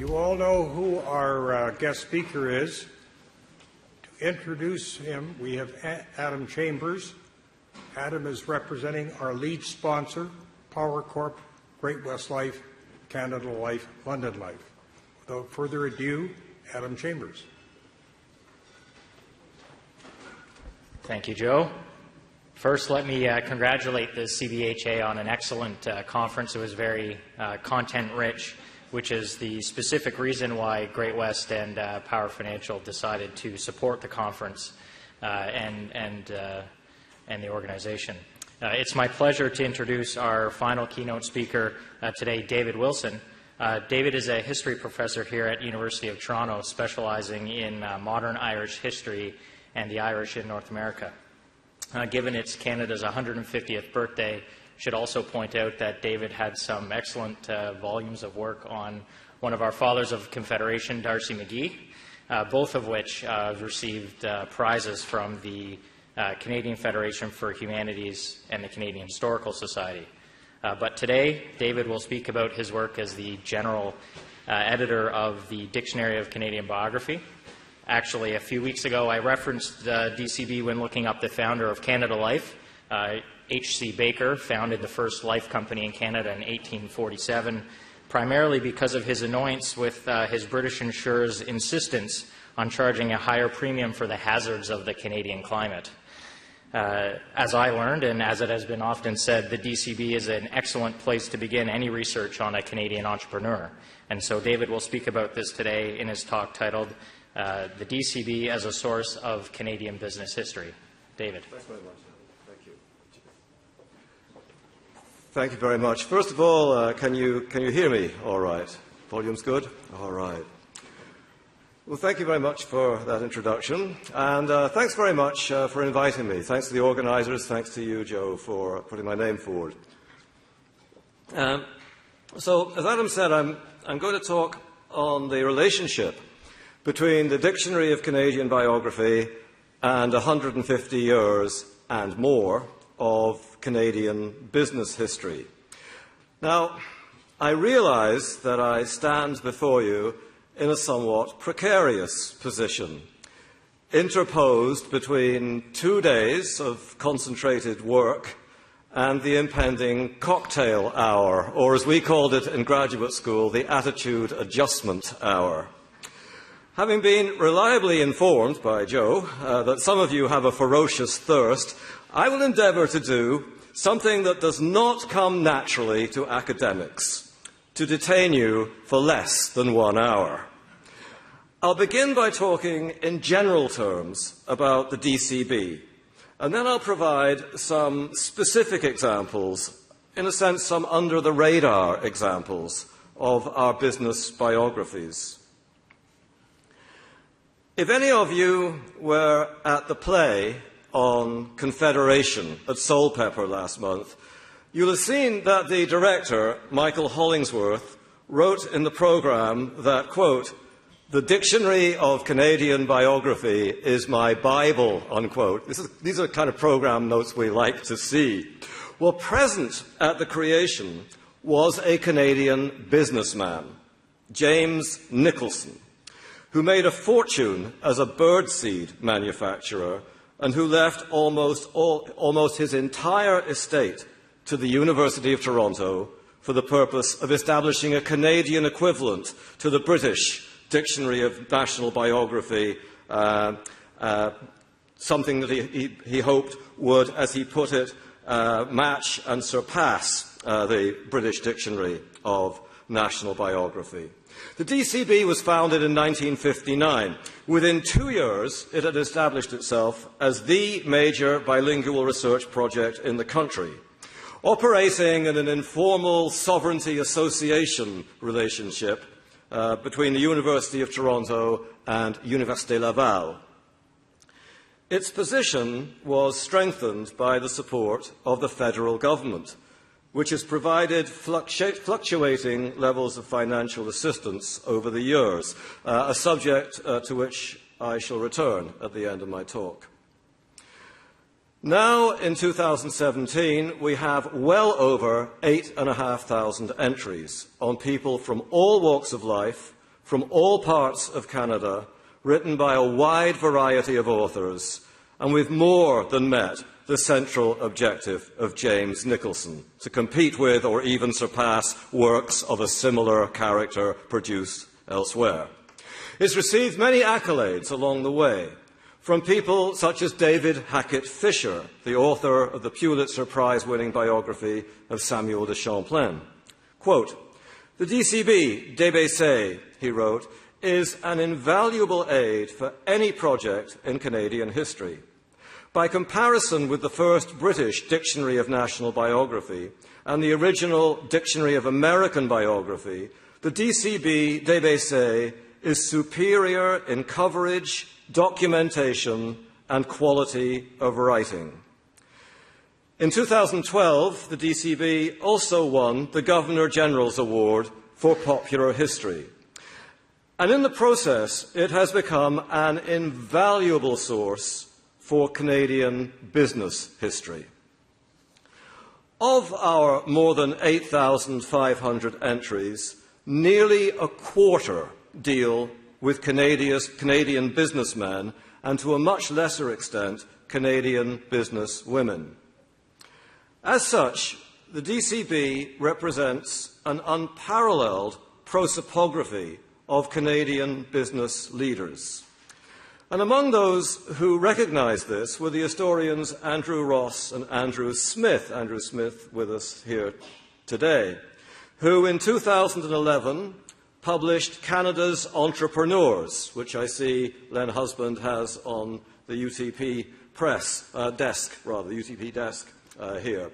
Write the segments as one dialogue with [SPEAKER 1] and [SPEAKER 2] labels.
[SPEAKER 1] You all know who our guest speaker is. To introduce him, we have Adam Chambers. Adam is representing our lead sponsor, Power Corp, Great-West Life, Canada Life, London Life. Without further ado, Adam Chambers.
[SPEAKER 2] Thank you, Joe. First, let me congratulate the CBHA on an excellent conference. It was very content-rich, which is the specific reason why Great-West and Power Financial decided to support the conference and the organization. It's my pleasure to introduce our final keynote speaker today, David Wilson. David is a history professor here at University of Toronto, specializing in modern Irish history and the Irish in North America. Given it's Canada's 150th birthday, should also point out that David had some excellent volumes of work on one of our fathers of Confederation, D'Arcy McGee, both of which received prizes from the Canadian Federation for Humanities and the Canadian Historical Society. But today, David will speak about his work as the general editor of the Dictionary of Canadian Biography. Actually, a few weeks ago, I referenced DCB when looking up the founder of Canada Life. H.C. Baker founded the first life company in Canada in 1847, primarily because of his annoyance with his British insurer's insistence on charging a higher premium for the hazards of the Canadian climate. As I learned, and as it has been often said, the DCB is an excellent place to begin any research on a Canadian entrepreneur. And so David will speak about this today in his talk titled The DCB as a Source of Canadian Business History. David.
[SPEAKER 3] Thanks very much. Thank you. Thank you very much. First of all, can you hear me all right? Volume's good? All right. Well, thank you very much for that introduction, and thanks very much for inviting me. Thanks to the organisers, thanks to you, Joe, for putting my name forward. So, as Adam said, I'm going to talk on the relationship between the Dictionary of Canadian Biography and 150 years and more of Canadian business history. Now, I realise that I stand before you in a somewhat precarious position, interposed between 2 days of concentrated work and the impending cocktail hour, or as we called it in graduate school, the attitude adjustment hour. Having been reliably informed by Joe that some of you have a ferocious thirst, I will endeavour to do something that does not come naturally to academics, to detain you for less than 1 hour. I'll begin by talking in general terms about the DCB, and then I'll provide some specific examples, in a sense some under-the-radar examples of our business biographies. If any of you were at the play on Confederation at Soulpepper last month, you'll have seen that the director, Michael Hollingsworth, wrote in the programme that, quote, "The Dictionary of Canadian Biography is my Bible," unquote. These are the kind of programme notes we like to see. Well, present at the creation was a Canadian businessman, James Nicholson, who made a fortune as a birdseed manufacturer and who left almost his entire estate to the University of Toronto for the purpose of establishing a Canadian equivalent to the British Dictionary of National Biography, something that he hoped would, as he put it, match and surpass the British Dictionary of National Biography. The DCB was founded in 1959. Within 2 years, it had established itself as the major bilingual research project in the country, operating in an informal sovereignty association relationship between the University of Toronto and Université Laval. Its position was strengthened by the support of the federal government, which has provided fluctuating levels of financial assistance over the years, a subject to which I shall return at the end of my talk. Now, in 2017, we have well over 8,500 entries on people from all walks of life, from all parts of Canada, written by a wide variety of authors, and we've more than met the central objective of James Nicholson, to compete with or even surpass works of a similar character produced elsewhere. It's received many accolades along the way, from people such as David Hackett Fisher, the author of the Pulitzer Prize-winning biography of Samuel de Champlain. Quote, "The DCB, d'Ebessay," he wrote, "is an invaluable aid for any project in Canadian history. By comparison with the first British Dictionary of National Biography and the original Dictionary of American Biography, the DCB d'Ebessay is superior in coverage, documentation, and quality of writing." In 2012, the DCB also won the Governor-General's Award for Popular History. And in the process, it has become an invaluable source for Canadian business history. Of our more than 8,500 entries, nearly a quarter deal with Canadian businessmen and, to a much lesser extent, Canadian business women. As such, the DCB represents an unparalleled prosopography of Canadian business leaders. And among those who recognise this were the historians Andrew Ross and Andrew Smith with us here today, who in 2011 published Canada's Entrepreneurs, which I see Len Husband has on the UTP desk here.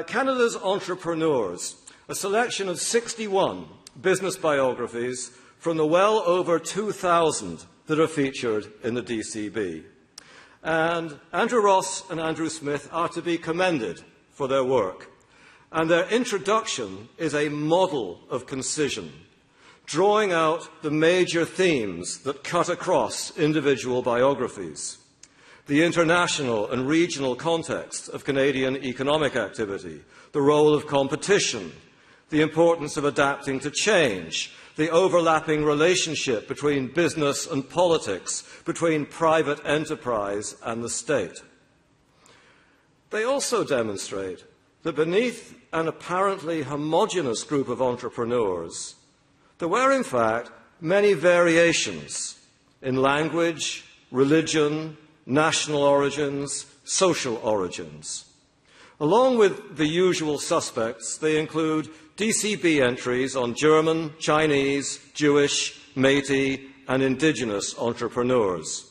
[SPEAKER 3] Canada's Entrepreneurs, a selection of 61 business biographies from the well over 2,000 that are featured in the DCB. And Andrew Ross and Andrew Smith are to be commended for their work. And their introduction is a model of concision, drawing out the major themes that cut across individual biographies. The international and regional context of Canadian economic activity, the role of competition, the importance of adapting to change, the overlapping relationship between business and politics, between private enterprise and the state. They also demonstrate that beneath an apparently homogeneous group of entrepreneurs, there were in fact many variations in language, religion, national origins, social origins. Along with the usual suspects, they include DCB entries on German, Chinese, Jewish, Métis, and Indigenous entrepreneurs.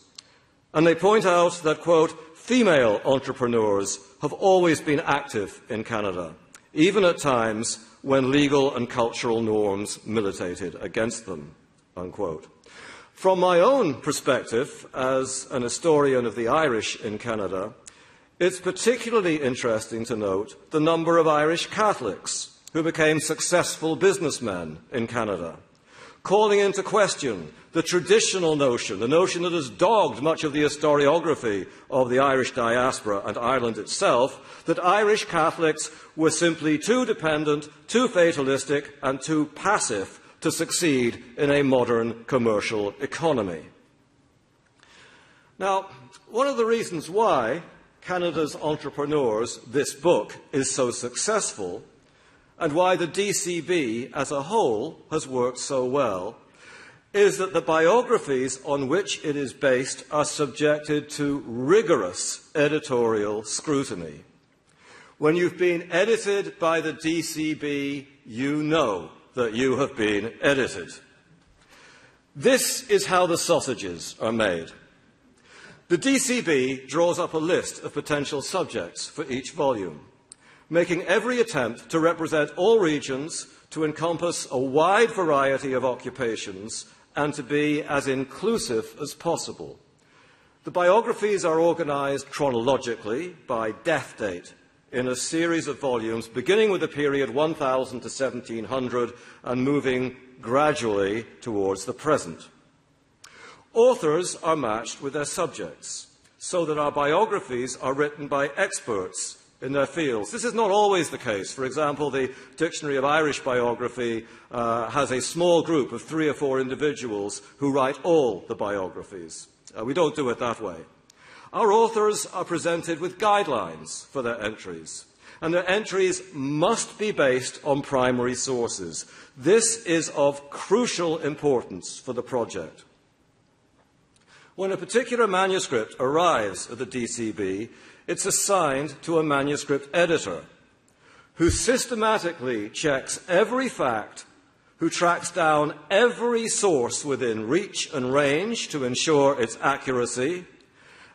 [SPEAKER 3] And they point out that, quote, "female entrepreneurs have always been active in Canada, even at times when legal and cultural norms militated against them," unquote. From my own perspective, as an historian of the Irish in Canada, it's particularly interesting to note the number of Irish Catholics who became successful businessmen in Canada, calling into question the traditional notion, the notion that has dogged much of the historiography of the Irish diaspora and Ireland itself, that Irish Catholics were simply too dependent, too fatalistic, and too passive to succeed in a modern commercial economy. Now, one of the reasons why Canada's Entrepreneurs, this book, is so successful, and why the DCB as a whole has worked so well, is that the biographies on which it is based are subjected to rigorous editorial scrutiny. When you've been edited by the DCB, you know that you have been edited. This is how the sausages are made. The DCB draws up a list of potential subjects for each volume, making every attempt to represent all regions, to encompass a wide variety of occupations, and to be as inclusive as possible. The biographies are organised chronologically by death date in a series of volumes, beginning with the period 1000 to 1700 and moving gradually towards the present. Authors are matched with their subjects, so that our biographies are written by experts in their fields. This is not always the case. For example, the Dictionary of Irish Biography has a small group of 3 or 4 individuals who write all the biographies. We don't do it that way. Our authors are presented with guidelines for their entries, and their entries must be based on primary sources. This is of crucial importance for the project. When a particular manuscript arrives at the DCB, it's assigned to a manuscript editor who systematically checks every fact, who tracks down every source within reach and range to ensure its accuracy,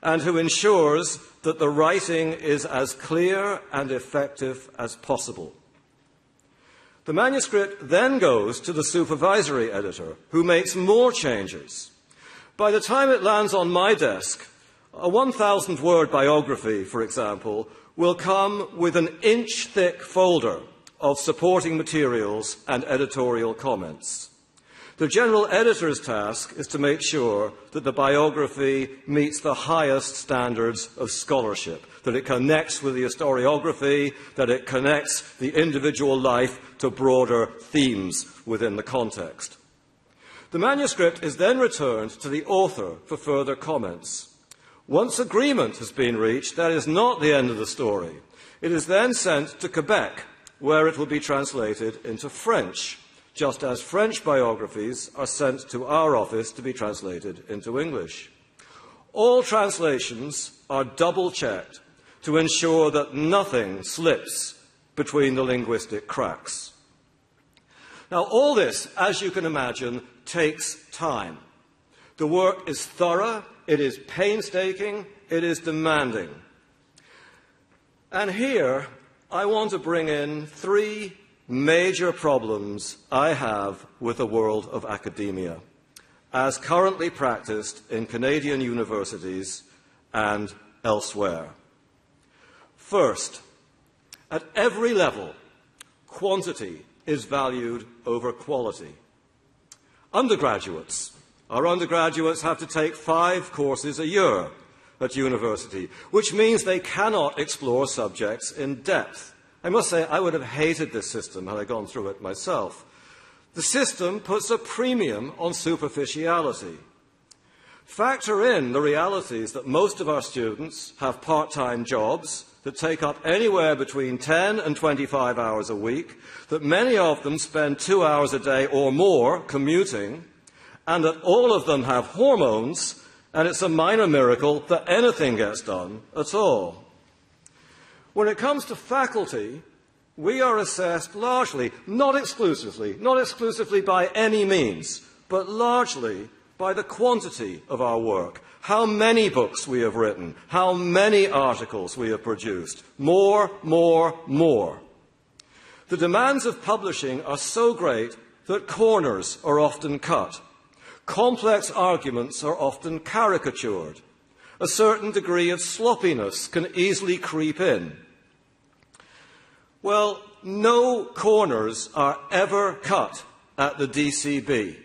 [SPEAKER 3] and who ensures that the writing is as clear and effective as possible. The manuscript then goes to the supervisory editor, who makes more changes. By the time it lands on my desk, a 1,000-word biography, for example, will come with an inch-thick folder of supporting materials and editorial comments. The general editor's task is to make sure that the biography meets the highest standards of scholarship, that it connects with the historiography, that it connects the individual life to broader themes within the context. The manuscript is then returned to the author for further comments. Once agreement has been reached, that is not the end of the story. It is then sent to Quebec, where it will be translated into French, just as French biographies are sent to our office to be translated into English. All translations are double-checked to ensure that nothing slips between the linguistic cracks. Now, all this, as you can imagine, takes time. The work is thorough, it is painstaking, it is demanding. And here, I want to bring in 3 major problems I have with the world of academia, as currently practiced in Canadian universities and elsewhere. First, at every level, quantity is valued over quality. Our undergraduates have to take 5 courses a year at university, which means they cannot explore subjects in depth. I must say, I would have hated this system had I gone through it myself. The system puts a premium on superficiality. Factor in the realities that most of our students have part-time jobs that take up anywhere between 10 and 25 hours a week, that many of them spend 2 hours a day or more commuting, and that all of them have hormones, and it's a minor miracle that anything gets done at all. When it comes to faculty, we are assessed largely, not exclusively by any means, but largely by the quantity of our work. How many books we have written, how many articles we have produced. More. The demands of publishing are so great that corners are often cut. Complex arguments are often caricatured. A certain degree of sloppiness can easily creep in. Well, no corners are ever cut at the DCB.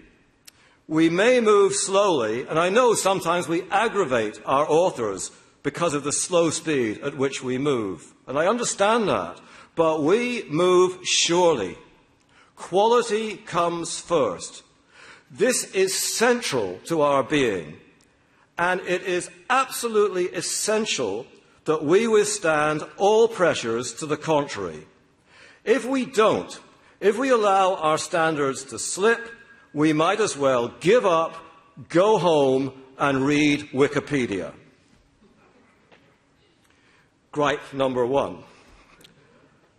[SPEAKER 3] We may move slowly, and I know sometimes we aggravate our authors because of the slow speed at which we move, and I understand that, but we move surely. Quality comes first. This is central to our being, and it is absolutely essential that we withstand all pressures to the contrary. If we don't, if we allow our standards to slip, we might as well give up, go home, and read Wikipedia. Gripe number 1.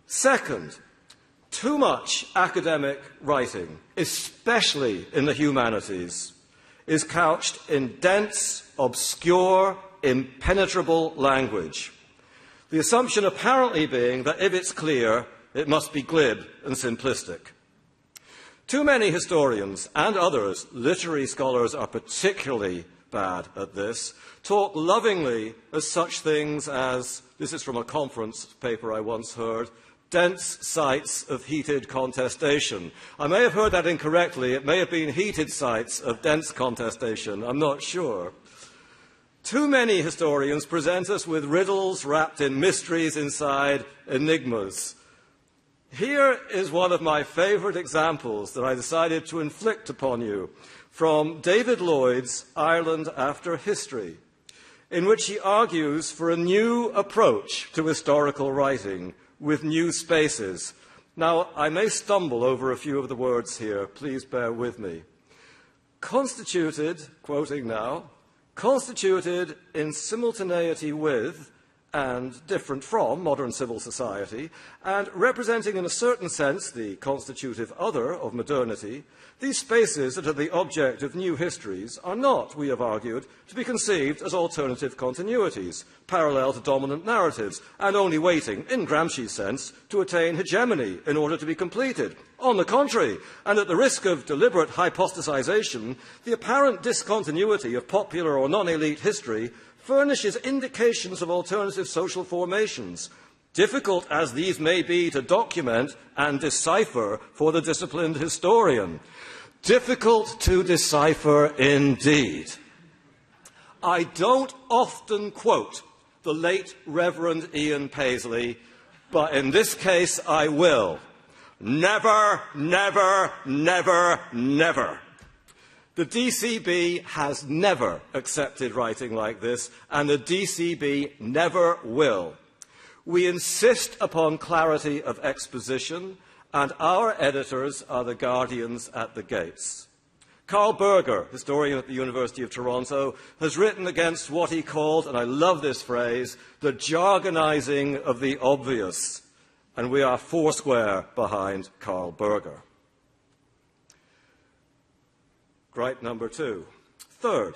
[SPEAKER 3] Second, too much academic writing, especially in the humanities, is couched in dense, obscure, impenetrable language. The assumption apparently being that if it's clear, it must be glib and simplistic. Too many historians and others, literary scholars are particularly bad at this, talk lovingly as such things as, this is from a conference paper I once heard, dense sites of heated contestation. I may have heard that incorrectly. It may have been heated sites of dense contestation. I'm not sure. Too many historians present us with riddles wrapped in mysteries inside enigmas. Here is one of my favorite examples that I decided to inflict upon you from David Lloyd's Ireland After History, in which he argues for a new approach to historical writing with new spaces. Now, I may stumble over a few of the words here. Please bear with me. Constituted, quoting now, constituted in simultaneity with and different from modern civil society, and representing in a certain sense the constitutive other of modernity, these spaces that are the object of new histories are not, we have argued, to be conceived as alternative continuities, parallel to dominant narratives, and only waiting, in Gramsci's sense, to attain hegemony in order to be completed. On the contrary, and at the risk of deliberate hypostasization, the apparent discontinuity of popular or non-elite history furnishes indications of alternative social formations, difficult as these may be to document and decipher for the disciplined historian. Difficult to decipher indeed. I don't often quote the late Reverend Ian Paisley, but in this case I will. Never, never, never, never. The DCB has never accepted writing like this, and the DCB never will. We insist upon clarity of exposition, and our editors are the guardians at the gates. Carl Berger, historian at the University of Toronto, has written against what he called, and I love this phrase, the jargonizing of the obvious, and we are foursquare behind Carl Berger. Gripe number two. Third,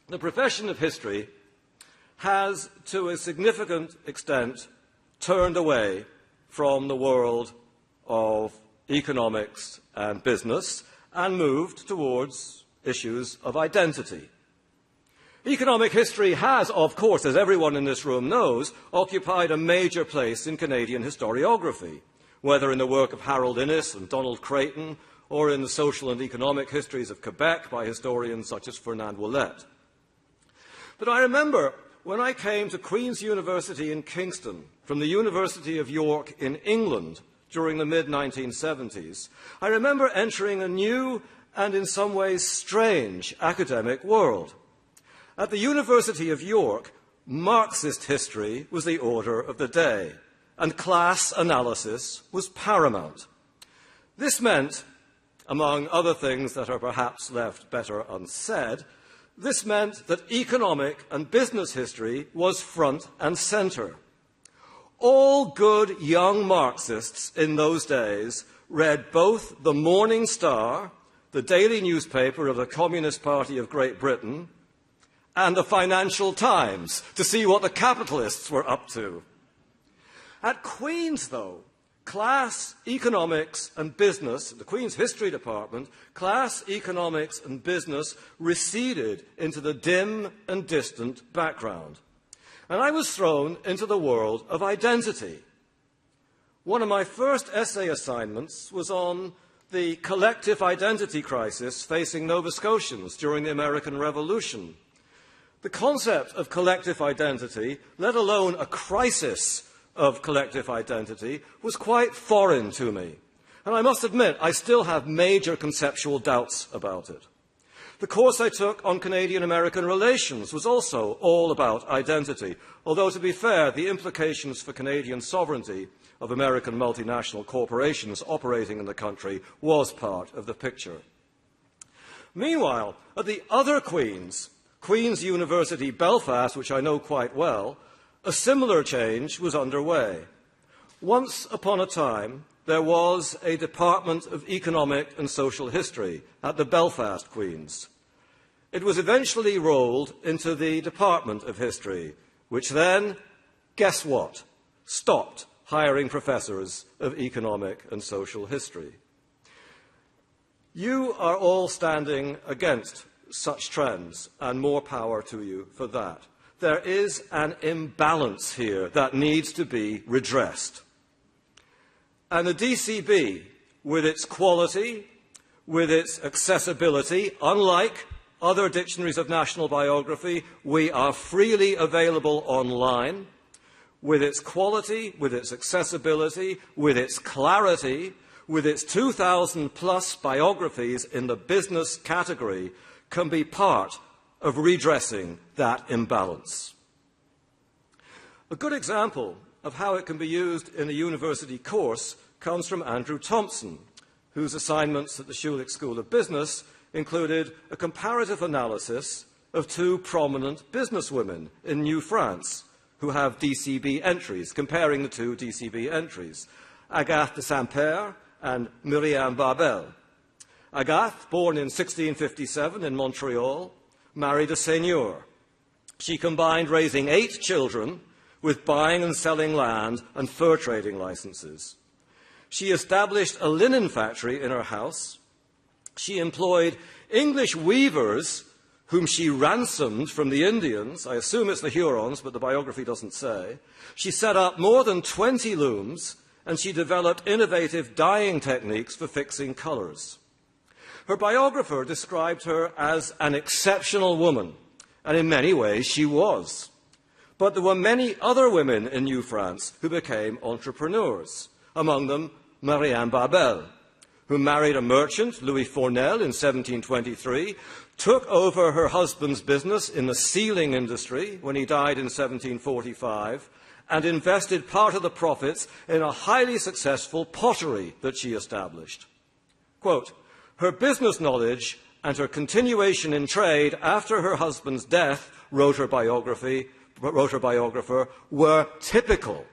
[SPEAKER 3] the profession of history has, to a significant extent, turned away from the world of economics and business and moved towards issues of identity. Economic history has, of course, as everyone in this room knows, occupied a major place in Canadian historiography, whether in the work of Harold Innes and Donald Creighton, or in the social and economic histories of Quebec by historians such as Fernand Ouellette. But I remember when I came to Queen's University in Kingston from the University of York in England during the mid-1970s, I remember entering a new and in some ways strange academic world. At the University of York, Marxist history was the order of the day, and class analysis was paramount. This meant, among other things that are perhaps left better unsaid, this meant that economic and business history was front and centre. All good young Marxists in those days read both the Morning Star, the daily newspaper of the Communist Party of Great Britain, and the Financial Times to see what the capitalists were up to. At Queen's, though, class, economics and business, the Queen's History Department, class, economics and business receded into the dim and distant background. And I was thrown into the world of identity. One of my first essay assignments was on the collective identity crisis facing Nova Scotians during the American Revolution. The concept of collective identity, let alone a crisis of collective identity, was quite foreign to me. And I must admit, I still have major conceptual doubts about it. The course I took on Canadian-American relations was also all about identity, although, to be fair, the implications for Canadian sovereignty of American multinational corporations operating in the country was part of the picture. Meanwhile, at the other Queen's University Belfast, which I know quite well, a similar change was underway. Once upon a time, there was a Department of Economic and Social History at the Belfast Queen's. It was eventually rolled into the Department of History, which then, guess what, stopped hiring professors of economic and social history. You are all standing against such trends, and more power to you for that. There is an imbalance here that needs to be redressed. And the DCB, with its quality, with its accessibility, unlike other dictionaries of national biography, we are freely available online. With its quality, with its accessibility, with its clarity, with its 2,000 plus biographies in the business category, can be part of redressing that imbalance. A good example of how it can be used in a university course comes from Andrew Thompson, whose assignments at the Schulich School of Business included a comparative analysis of two prominent businesswomen in New France who have DCB entries, comparing the two DCB entries, Agathe de Saint-Père and Myriam Barbel. Agathe, born in 1657 in Montreal, married a seigneur. She combined raising 8 children with buying and selling land and fur trading licenses. She established a linen factory in her house. She employed English weavers whom she ransomed from the Indians. I assume it's the Hurons, but the biography doesn't say. She set up more than 20 looms, and she developed innovative dyeing techniques for fixing colours. Her biographer described her as an exceptional woman, and in many ways she was. But there were many other women in New France who became entrepreneurs, among them Myriam Barbel, who married a merchant, Louis Fournel, in 1723, took over her husband's business in the sealing industry when he died in 1745, and invested part of the profits in a highly successful pottery that she established. Quote, her business knowledge and her continuation in trade after her husband's death, wrote her biographer, were typical.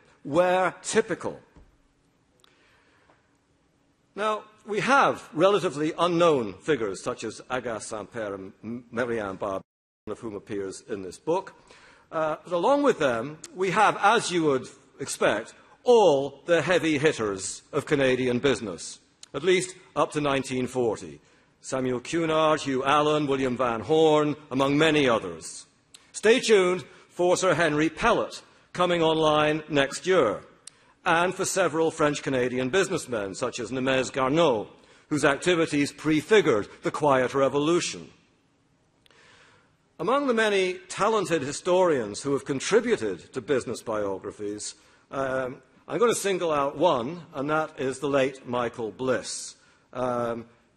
[SPEAKER 3] Now, we have relatively unknown figures such as Agathe Saint-Père and Myriam Barbel, one of whom appears in this book. But along with them, we have, as you would expect, all the heavy hitters of Canadian business, at least up to 1940. Samuel Cunard, Hugh Allen, William Van Horn, among many others. Stay tuned for Sir Henry Pellet, coming online next year, and for several French-Canadian businessmen, such as Nemez Garneau, whose activities prefigured the Quiet Revolution. Among the many talented historians who have contributed to business biographies, I'm going to single out one, and that is the late Michael Bliss.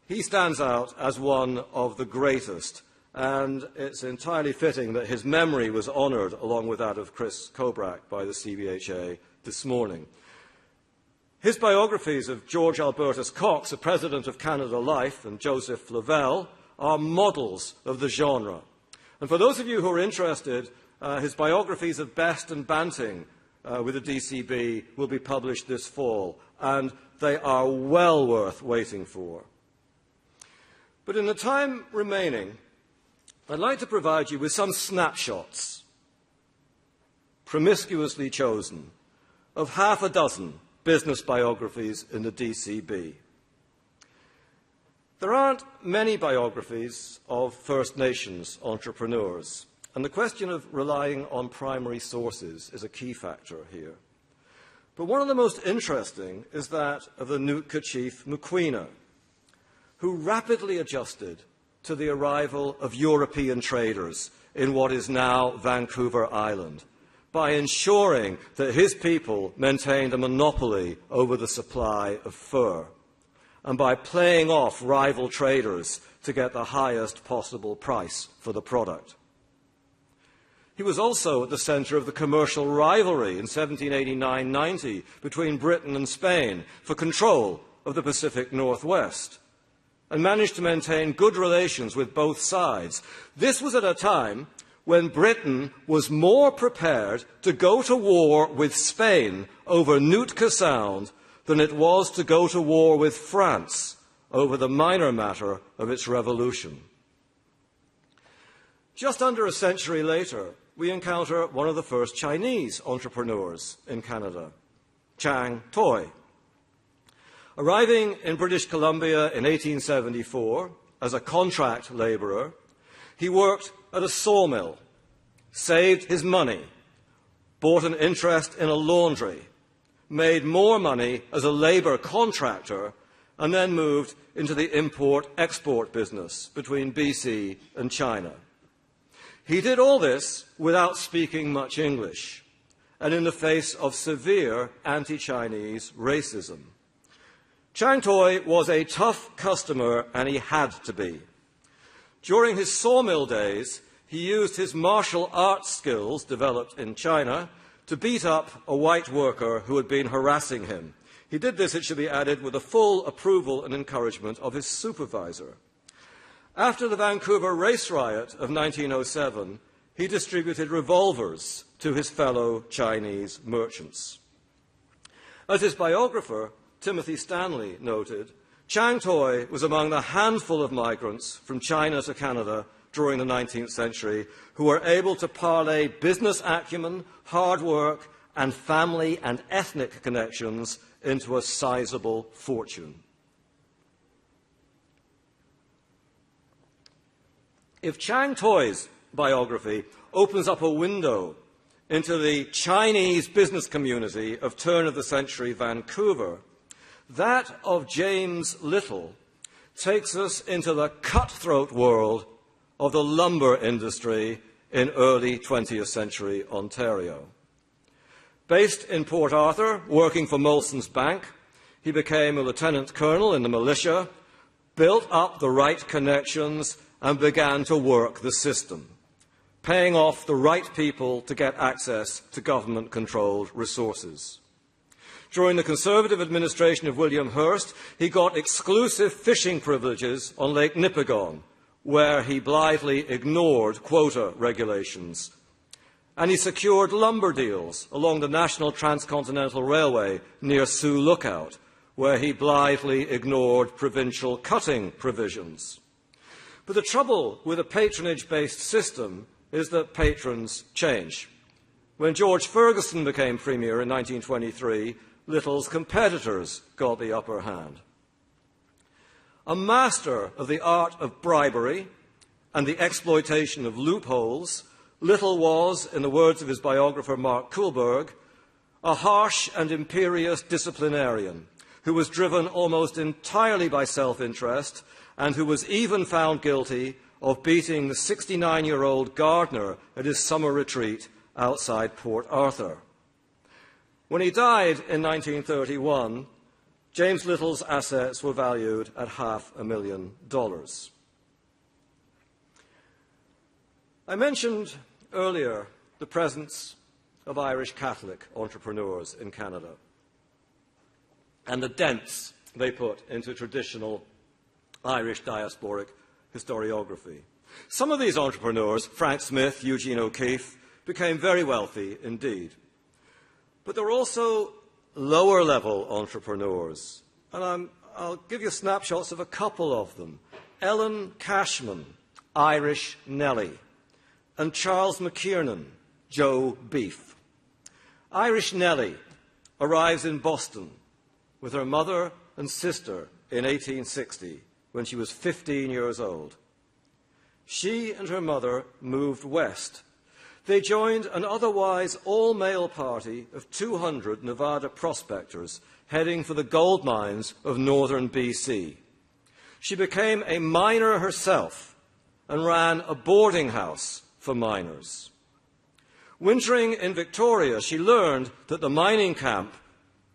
[SPEAKER 3] He stands out as one of the greatest, and it's entirely fitting that his memory was honoured along with that of Chris Kobrak by the CBHA this morning. His biographies of George Albertus Cox, the President of Canada Life, and Joseph Flavel are models of the genre. And for those of you who are interested, his biographies of Best and Banting with the DCB will be published this fall, and they are well worth waiting for. But in the time remaining, I'd like to provide you with some snapshots, promiscuously chosen, of half a dozen business biographies in the DCB. There aren't many biographies of First Nations entrepreneurs, and the question of relying on primary sources is a key factor here. But one of the most interesting is that of the Nootka chief Mukwina, who rapidly adjusted to the arrival of European traders in what is now Vancouver Island, by ensuring that his people maintained a monopoly over the supply of fur, and by playing off rival traders to get the highest possible price for the product. He was also at the centre of the commercial rivalry in 1789-90 between Britain and Spain for control of the Pacific Northwest, and managed to maintain good relations with both sides. This was at a time when Britain was more prepared to go to war with Spain over Nootka Sound than it was to go to war with France over the minor matter of its revolution. Just under a century later, we encounter one of the first Chinese entrepreneurs in Canada, Chang Toi. Arriving in British Columbia in 1874 as a contract labourer, he worked at a sawmill, saved his money, bought an interest in a laundry, made more money as a labour contractor, and then moved into the import-export business between BC and China. He did all this without speaking much English, and in the face of severe anti-Chinese racism. Chang Toi was a tough customer, and he had to be. During his sawmill days, he used his martial arts skills developed in China to beat up a white worker who had been harassing him. He did this, it should be added, with the full approval and encouragement of his supervisor. After the Vancouver race riot of 1907, he distributed revolvers to his fellow Chinese merchants. As his biographer, Timothy Stanley, noted, Chang Toi was among the handful of migrants from China to Canada during the 19th century who were able to parlay business acumen, hard work, and family and ethnic connections into a sizable fortune. If Chang Toi's biography opens up a window into the Chinese business community of turn-of-the-century Vancouver, that of James Little takes us into the cutthroat world of the lumber industry in early 20th century Ontario. Based in Port Arthur, working for Molson's Bank, he became a lieutenant colonel in the militia, built up the right connections, and began to work the system, paying off the right people to get access to government-controlled resources. During the Conservative administration of William Hearst, he got exclusive fishing privileges on Lake Nipigon, where he blithely ignored quota regulations. And he secured lumber deals along the National Transcontinental Railway near Sioux Lookout, where he blithely ignored provincial cutting provisions. But the trouble with a patronage-based system is that patrons change. When George Ferguson became Premier in 1923, Little's competitors got the upper hand. A master of the art of bribery and the exploitation of loopholes, Little was, in the words of his biographer Mark Kuhlberg, a harsh and imperious disciplinarian who was driven almost entirely by self-interest and who was even found guilty of beating the 69-year-old gardener at his summer retreat outside Port Arthur. When he died in 1931, James Little's assets were valued at $500,000. I mentioned earlier the presence of Irish Catholic entrepreneurs in Canada and the dents they put into traditional Irish diasporic historiography. Some of these entrepreneurs, Frank Smith, Eugene O'Keeffe, became very wealthy indeed. But there were also lower-level entrepreneurs, and I'll give you snapshots of a couple of them. Ellen Cashman, Irish Nellie, and Charles McKiernan, Joe Beef. Irish Nellie arrives in Boston with her mother and sister in 1860 when she was 15 years old. She and her mother moved west. They joined an otherwise all-male party of 200 Nevada prospectors heading for the gold mines of northern BC. She became a miner herself and ran a boarding house for miners. Wintering in Victoria, she learned that the mining camp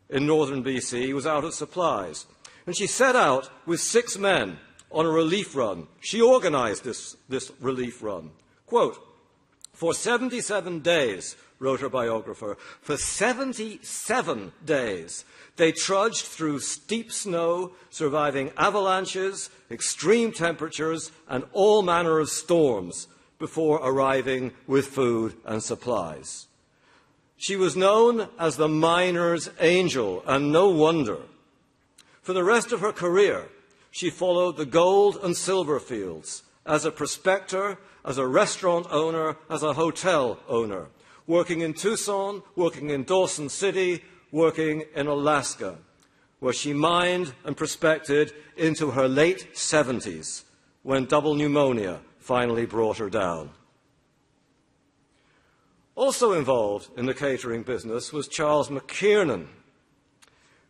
[SPEAKER 3] in northern BC was out of supplies, and she set out with 6 men on a relief run. She organized this relief run. Quote, "For 77 days," wrote her biographer, "for 77 days, they trudged through steep snow, surviving avalanches, extreme temperatures, and all manner of storms before arriving with food and supplies." She was known as the miner's angel, and no wonder. For the rest of her career, she followed the gold and silver fields as a prospector, as a restaurant owner, as a hotel owner, working in Tucson, working in Dawson City, working in Alaska, where she mined and prospected into her late 70s when double pneumonia finally brought her down. Also involved in the catering business was Charles McKiernan,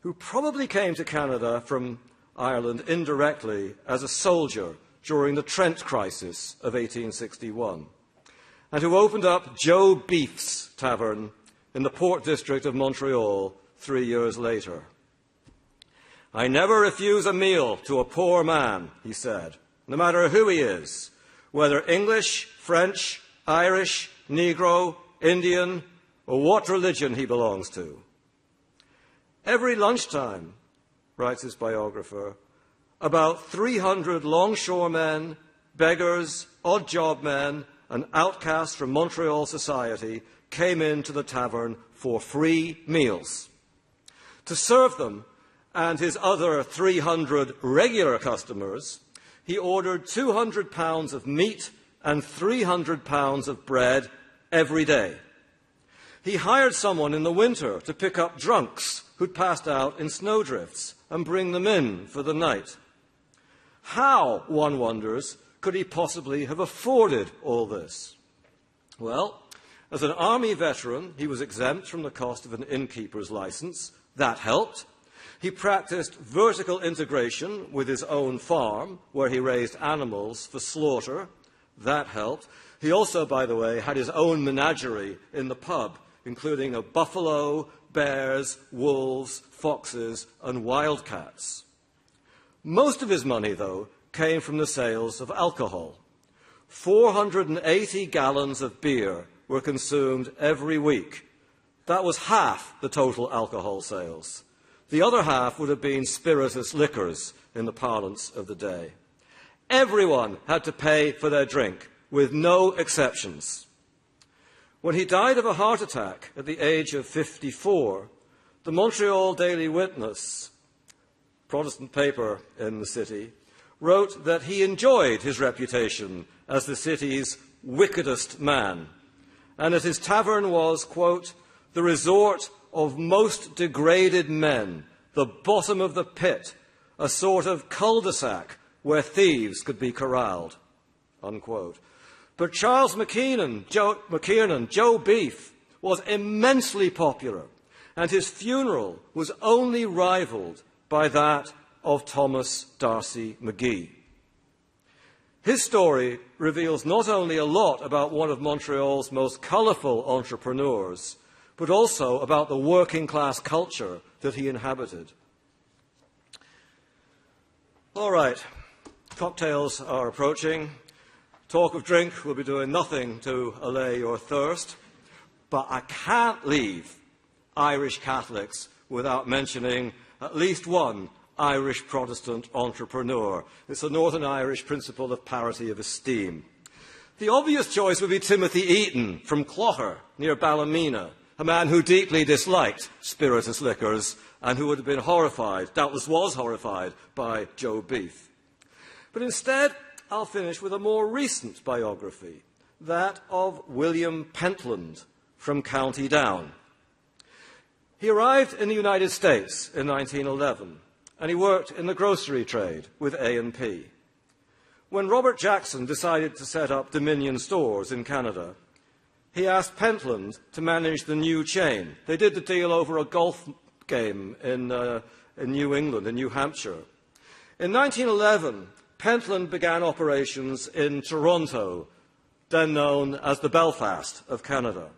[SPEAKER 3] who probably came to Canada from Ireland indirectly as a soldier during the Trent crisis of 1861, and who opened up Joe Beef's tavern in the Port District of Montreal 3 years later. "I never refuse a meal to a poor man," he said, "no matter who he is, whether English, French, Irish, Negro, Indian, or what religion he belongs to." Every lunchtime, writes his biographer, about 300 longshoremen, beggars, odd job men, and outcasts from Montreal society came into the tavern for free meals. To serve them and his other 300 regular customers, he ordered 200 pounds of meat and 300 pounds of bread every day. He hired someone in the winter to pick up drunks who'd passed out in snowdrifts and bring them in for the night. How, one wonders, could he possibly have afforded all this? Well, as an army veteran, he was exempt from the cost of an innkeeper's license. That helped. He practiced vertical integration with his own farm, where he raised animals for slaughter. That helped. He also, by the way, had his own menagerie in the pub, including a buffalo, bears, wolves, foxes, and wildcats. Most of his money, though, came from the sales of alcohol. 480 gallons of beer were consumed every week. That was half the total alcohol sales. The other half would have been spirituous liquors in the parlance of the day. Everyone had to pay for their drink, with no exceptions. When he died of a heart attack at the age of 54, the Montreal Daily Witness, Protestant paper in the city, wrote that he enjoyed his reputation as the city's wickedest man, and that his tavern was, quote, "the resort of most degraded men, the bottom of the pit, a sort of cul-de-sac where thieves could be corralled," unquote. But Charles McKiernan, Joe Beef, was immensely popular, and his funeral was only rivalled by that of Thomas D'Arcy McGee. His story reveals not only a lot about one of Montreal's most colourful entrepreneurs, but also about the working-class culture that he inhabited. All right, cocktails are approaching. Talk of drink will be doing nothing to allay your thirst, but I can't leave Irish Catholics without mentioning at least one Irish Protestant entrepreneur. It's the Northern Irish principle of parity of esteem. The obvious choice would be Timothy Eaton from Clogher, near Ballymena, a man who deeply disliked spirituous liquors and who would have been horrified, doubtless was horrified, by Joe Beef. But instead, I'll finish with a more recent biography, that of William Pentland from County Down. He arrived in the United States in 1911, and he worked in the grocery trade with A&P. When Robert Jackson decided to set up Dominion stores in Canada, he asked Pentland to manage the new chain. They did the deal over a golf game in New England, in New Hampshire. In 1911, Pentland began operations in Toronto, then known as the Belfast of Canada.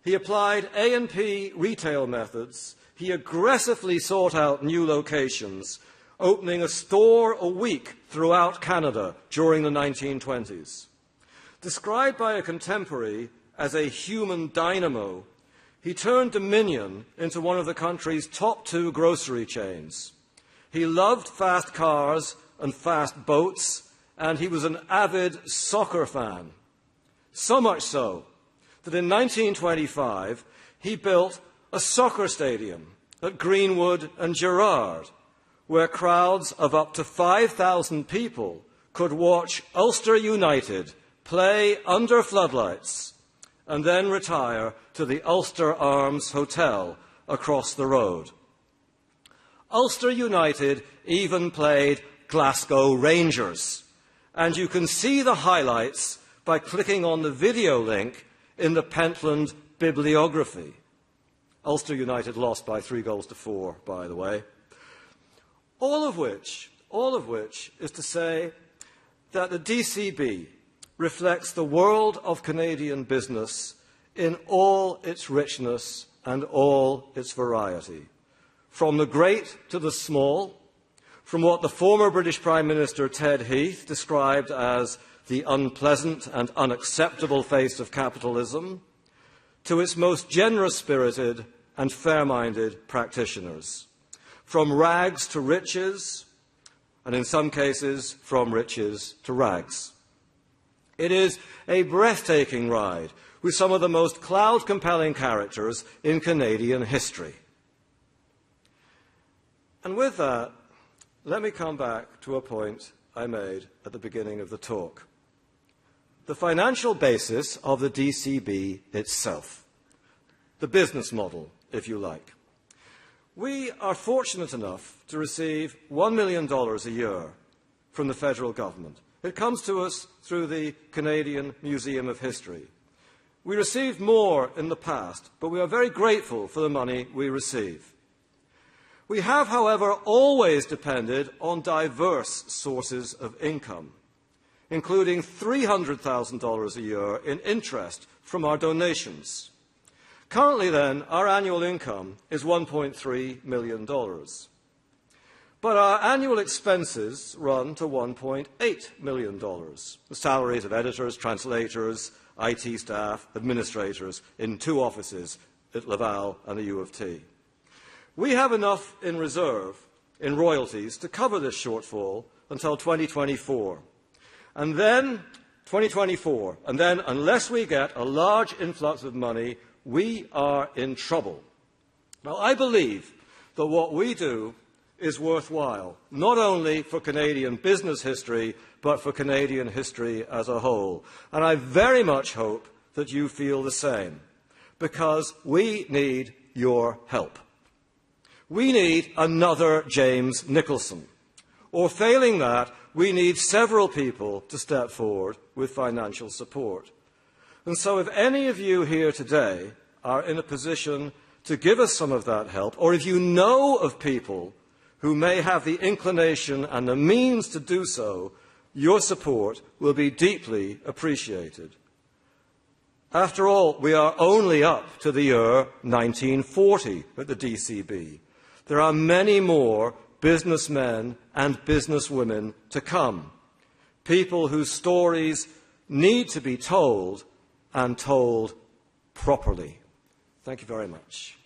[SPEAKER 3] He applied A&P retail methods. He aggressively sought out new locations, opening a store a week throughout Canada during the 1920s. Described by a contemporary as a human dynamo, he turned Dominion into one of the country's top 2 grocery chains. He loved fast cars and fast boats, and he was an avid soccer fan. So much so that in 1925 he built a soccer stadium at Greenwood and Gerrard, where crowds of up to 5,000 people could watch Ulster United play under floodlights and then retire to the Ulster Arms Hotel across the road. Ulster United even played Glasgow Rangers, and you can see the highlights by clicking on the video link in the Pentland Bibliography. Ulster United lost by 3-4, by the way. All of which is to say that the DCB reflects the world of Canadian business in all its richness and all its variety, from the great to the small, from what the former British Prime Minister Ted Heath described as the unpleasant and unacceptable face of capitalism, to its most generous-spirited and fair-minded practitioners, from rags to riches, and in some cases, from riches to rags. It is a breathtaking ride with some of the most cloud-compelling characters in Canadian history. And with that, let me come back to a point I made at the beginning of the talk. The financial basis of the DCB itself, the business model, if you like. We are fortunate enough to receive $1 million a year from the federal government. It comes to us through the Canadian Museum of History. We received more in the past, but we are very grateful for the money we receive. We have, however, always depended on diverse sources of income, including $300,000 a year in interest from our donations. Currently, then, our annual income is $1.3 million. But our annual expenses run to $1.8 million, the salaries of editors, translators, IT staff, administrators in 2 offices at Laval and the U of T. We have enough in reserve in royalties to cover this shortfall until 2024. And then, 2024, and then unless we get a large influx of money, we are in trouble. Now, I believe that what we do is worthwhile, not only for Canadian business history, but for Canadian history as a whole. And I very much hope that you feel the same, because we need your help. We need another James Nicholson, or failing that, we need several people to step forward with financial support. And so if any of you here today are in a position to give us some of that help, or if you know of people who may have the inclination and the means to do so, your support will be deeply appreciated. After all, we are only up to the year 1940 at the DCB. There are many more businessmen and businesswomen to come, people whose stories need to be told and told properly. Thank you very much.